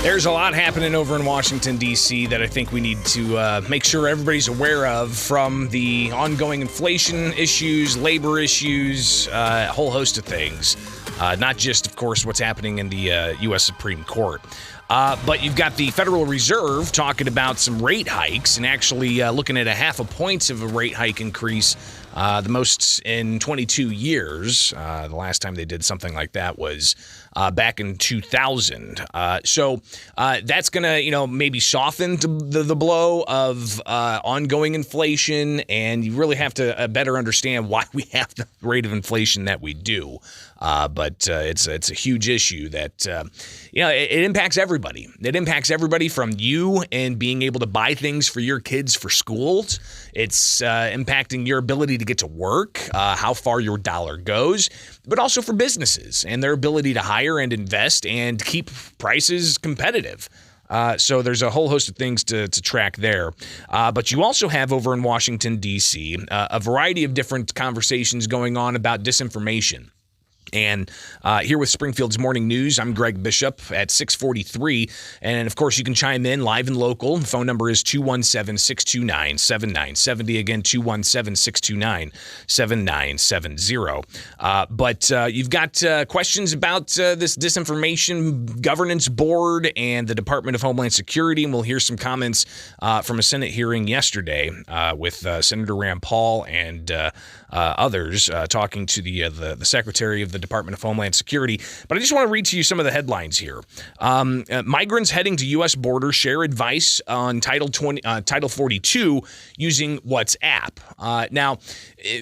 There's a lot happening over in Washington, D.C. that I think we need to make sure everybody's aware of, from the ongoing inflation issues, labor issues, a whole host of things. Not just, of course, what's happening in the U.S. Supreme Court. But you've got the Federal Reserve talking about some rate hikes and actually looking at 0.5 point of a rate hike increase, the most in 22 years. The last time they did something like that was back in 2000. So that's going to, maybe soften the blow of ongoing inflation, and you really have to better understand why we have the rate of inflation that we do. But it's a huge issue that, it impacts everybody. It impacts everybody from you and being able to buy things for your kids for schools. It's impacting your ability to get to work, how far your dollar goes, but also for businesses and their ability to hire and invest and keep prices competitive. So there's a whole host of things to track there. But you also have over in Washington, D.C., a variety of different conversations going on about disinformation. And here with Springfield's Morning News, I'm Greg Bishop at 6:43. And, of course, you can chime in live and local. The phone number is 217-629-7970. Again, 217-629-7970. But you've got questions about this Disinformation Governance Board and the Department of Homeland Security. And we'll hear some comments from a Senate hearing yesterday with Senator Rand Paul and others talking to the Secretary of the Department of Homeland Security. But I just want to read to you some of the headlines here. Migrants heading to U.S. border share advice on Title 42 using WhatsApp. Now,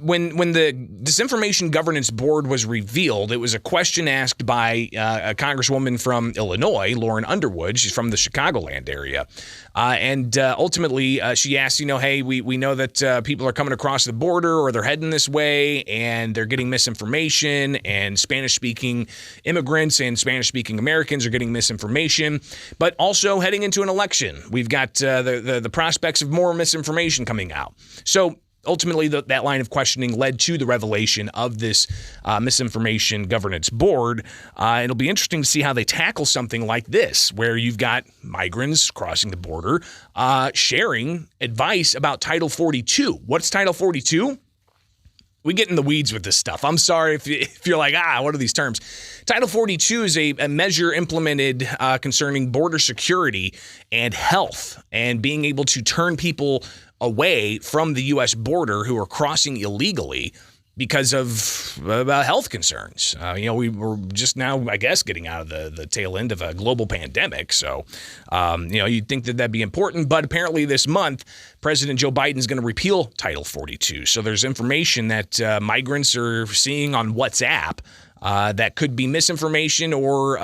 when the Disinformation Governance Board was revealed, it was a question asked by a congresswoman from Illinois, Lauren Underwood. She's from the Chicagoland area. And ultimately, she asked, hey, we know that people are coming across the border or they're heading this way and they're getting misinformation, and Spanish-speaking immigrants and Spanish-speaking Americans are getting misinformation, but also heading into an election. We've got the prospects of more misinformation coming out. So ultimately, that line of questioning led to the revelation of this Misinformation Governance Board. It'll be interesting to see how they tackle something like this, where you've got migrants crossing the border sharing advice about Title 42. What's Title 42? We get in the weeds with this stuff. I'm sorry if you're like, what are these terms? Title 42 is a measure implemented concerning border security and health, and being able to turn people away from the U.S. border who are crossing illegally because of health concerns. We were just now, I guess, getting out of the tail end of a global pandemic. So, you'd think that'd be important. But apparently this month, President Joe Biden is going to repeal Title 42. So there's information that migrants are seeing on WhatsApp that could be misinformation or,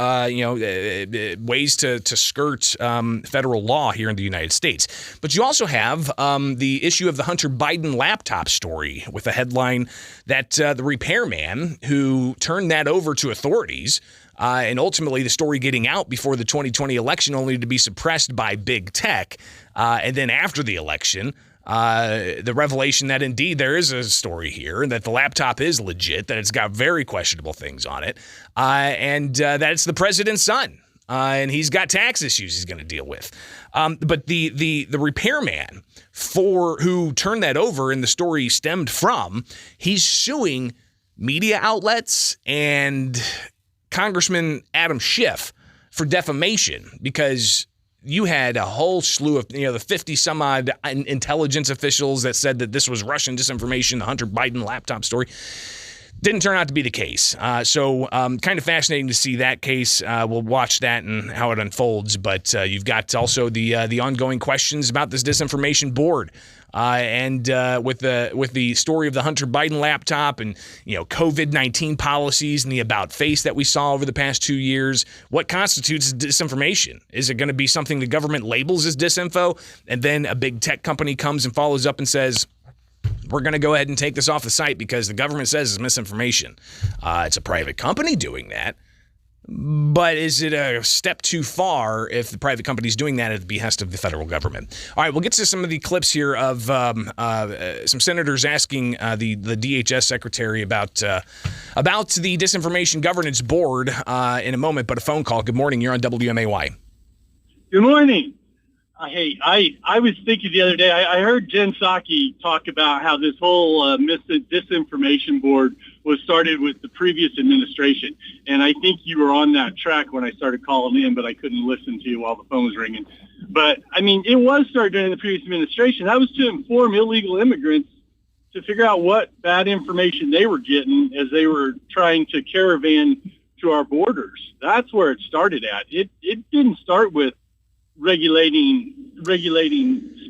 ways to skirt federal law here in the United States. But you also have the issue of the Hunter Biden laptop story, with a headline that the repairman who turned that over to authorities, and ultimately the story getting out before the 2020 election, only to be suppressed by big tech. And then after the election, the revelation that indeed there is a story here, and that the laptop is legit, that it's got very questionable things on it, and that it's the president's son, and he's got tax issues he's going to deal with. But the repairman who turned that over and the story stemmed from, he's suing media outlets and Congressman Adam Schiff for defamation, because you had a whole slew of, the 50 some odd intelligence officials that said that this was Russian disinformation, the Hunter Biden laptop story. Didn't turn out to be the case. So kind of fascinating to see that case. We'll watch that and how it unfolds. But you've got also the ongoing questions about this disinformation board. And with the story of the Hunter Biden laptop and, COVID-19 policies and the about face that we saw over the past 2 years, what constitutes disinformation? Is it going to be something the government labels as disinfo, and then a big tech company comes and follows up and says, we're going to go ahead and take this off the site because the government says it's misinformation? It's a private company doing that. But is it a step too far if the private company is doing that at the behest of the federal government? All right, we'll get to some of the clips here of some senators asking the DHS secretary about the Disinformation Governance Board in a moment, but a phone call. Good morning. You're on WMAY. Good morning. Hey, I was thinking the other day, I heard Jen Psaki talk about how this whole disinformation board was started with the previous administration. And I think you were on that track when I started calling in, but I couldn't listen to you while the phone was ringing. But, I mean, it was started during the previous administration. That was to inform illegal immigrants to figure out what bad information they were getting as they were trying to caravan to our borders. That's where it started at. It didn't start with regulating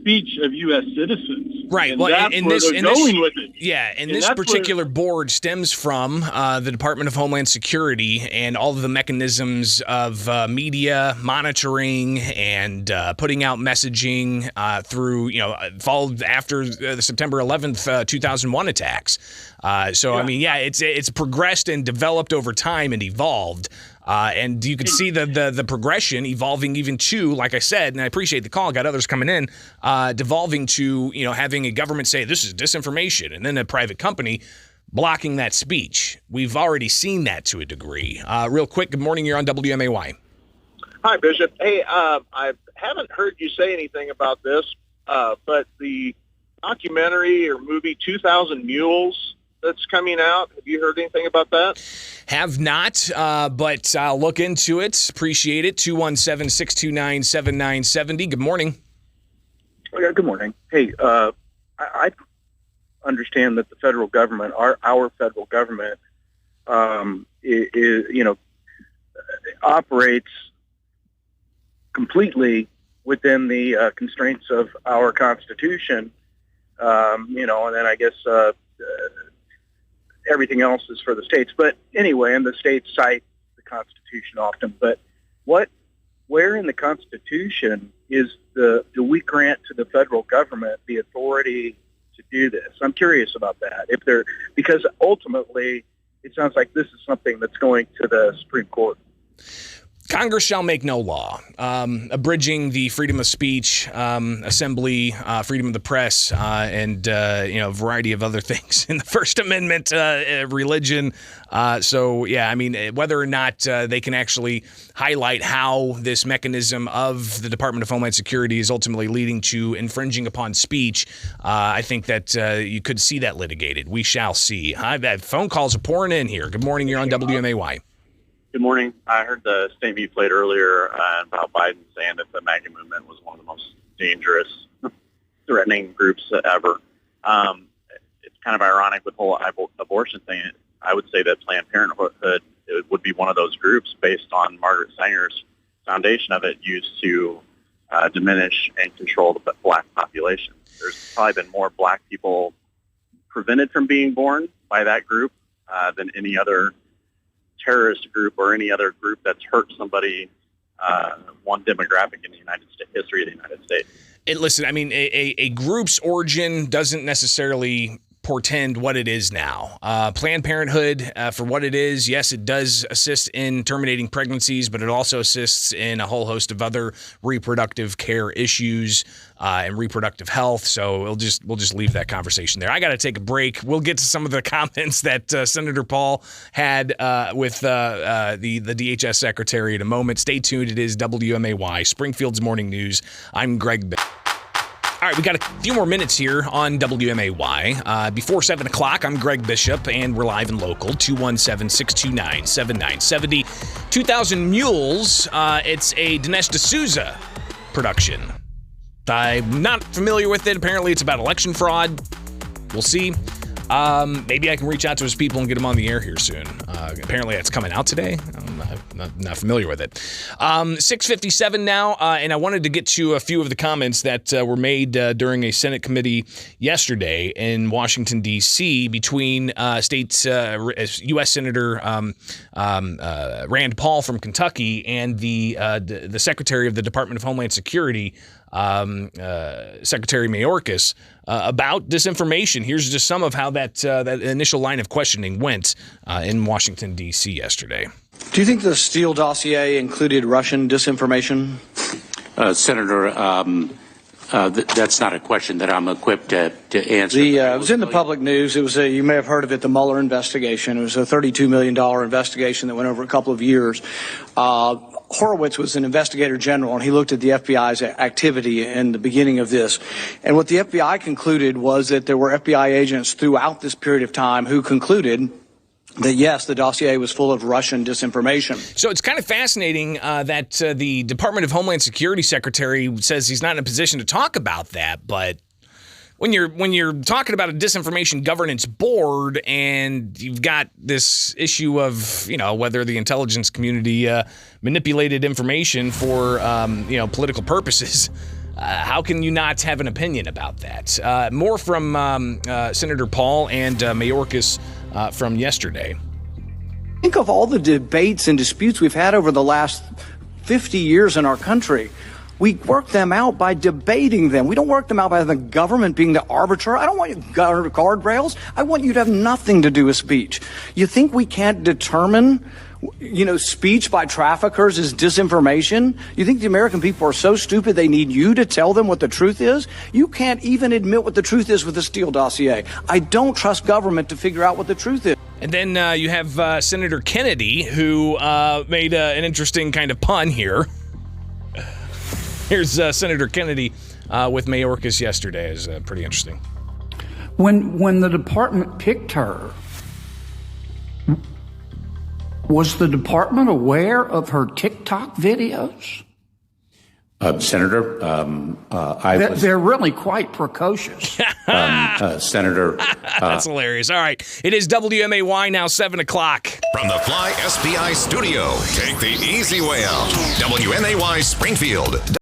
speech of U.S. citizens. Right. And well, that's and where this, they're and going this, with it. yeah, and this particular board stems from the Department of Homeland Security and all of the mechanisms of media monitoring and putting out messaging through, followed after the September 11th, 2001 attacks. I mean, it's progressed and developed over time and evolved. And you could see the progression evolving even to, like I said, and I appreciate the call, got others coming in, devolving to, having a government say this is disinformation and then a private company blocking that speech. We've already seen that to a degree. Real quick, good morning. You're on WMAY. Hi, Bishop. Hey, I haven't heard you say anything about this, but the documentary or movie 2,000 Mules that's coming out, have you heard anything about that? Have not, but I'll look into it. Appreciate it. 217-629-7970. Good morning. Oh, yeah, good morning. Hey, I understand that the federal government, our federal government, operates completely within the constraints of our Constitution. And then I guess everything else is for the states. But anyway, and the states cite the Constitution often. But where in the Constitution do we grant to the federal government the authority to do this? I'm curious about that. Because ultimately it sounds like this is something that's going to the Supreme Court. Congress shall make no law, abridging the freedom of speech, assembly, freedom of the press, and a variety of other things in the First Amendment, religion. Whether or not they can actually highlight how this mechanism of the Department of Homeland Security is ultimately leading to infringing upon speech, I think that you could see that litigated. We shall see. Phone calls are pouring in here. Good morning. You're on WMAY. Good morning. I heard the statement you played earlier about Biden saying that the MAGA movement was one of the most dangerous, threatening groups ever. It's kind of ironic with the whole abortion thing. I would say that Planned Parenthood would be one of those groups based on Margaret Sanger's foundation of it used to diminish and control the black population. There's probably been more black people prevented from being born by that group than any other terrorist group or any other group that's hurt somebody, one demographic in the United States, history of the United States. Listen, I mean, a group's origin doesn't necessarily portend what it is now. Planned Parenthood, for what it is, yes, it does assist in terminating pregnancies, but it also assists in a whole host of other reproductive care issues and reproductive health. So we'll just leave that conversation there. I got to take a break. We'll get to some of the comments that Senator Paul had with the DHS Secretary in a moment. Stay tuned. It is WMAY, Springfield's Morning News. I'm Greg. All right, we got a few more minutes here on WMAY. Before 7 o'clock, I'm Greg Bishop, and we're live and local, 217-629-7970. 2,000 Mules, it's a Dinesh D'Souza production. I'm not familiar with it. Apparently, it's about election fraud. We'll see. Maybe I can reach out to his people and get him on the air here soon. Apparently, that's coming out today. I'm not familiar with it. 6:57 now, and I wanted to get to a few of the comments that were made during a Senate committee yesterday in Washington, D.C. between U.S. Senator Rand Paul from Kentucky and the Secretary of the Department of Homeland Security, Secretary Mayorkas, about disinformation. Here's just some of how that initial line of questioning went in Washington, D.C. yesterday. Do you think the Steele dossier included Russian disinformation? Senator, that's not a question that I'm equipped to answer. It was in the public news. It was you may have heard of it, the Mueller investigation. It was a $32 million investigation that went over a couple of years. Horowitz was an investigator general, and he looked at the FBI's activity in the beginning of this. And what the FBI concluded was that there were FBI agents throughout this period of time who concluded that, yes, the dossier was full of Russian disinformation. So it's kind of fascinating that the Department of Homeland Security Secretary says he's not in a position to talk about that, but when you're talking about a disinformation governance board and you've got this issue of, whether the intelligence community manipulated information for, political purposes, how can you not have an opinion about that? More from Senator Paul and Mayorkas from yesterday. Think of all the debates and disputes we've had over the last 50 years in our country. We work them out by debating them. We don't work them out by the government being the arbiter. I don't want you guardrails. I want you to have nothing to do with speech. You think we can't determine, speech by traffickers is disinformation? You think the American people are so stupid they need you to tell them what the truth is? You can't even admit what the truth is with the Steele dossier. I don't trust government to figure out what the truth is. And then you have Senator Kennedy, who made an interesting kind of pun here. Here's Senator Kennedy with Mayorkas yesterday. Is pretty interesting. When the department picked her, was the department aware of her TikTok videos? Senator, They're really quite precocious. Senator. That's hilarious. All right. It is WMAY now, 7 o'clock. From the Fly SPI studio, take the easy way out. WMAY Springfield.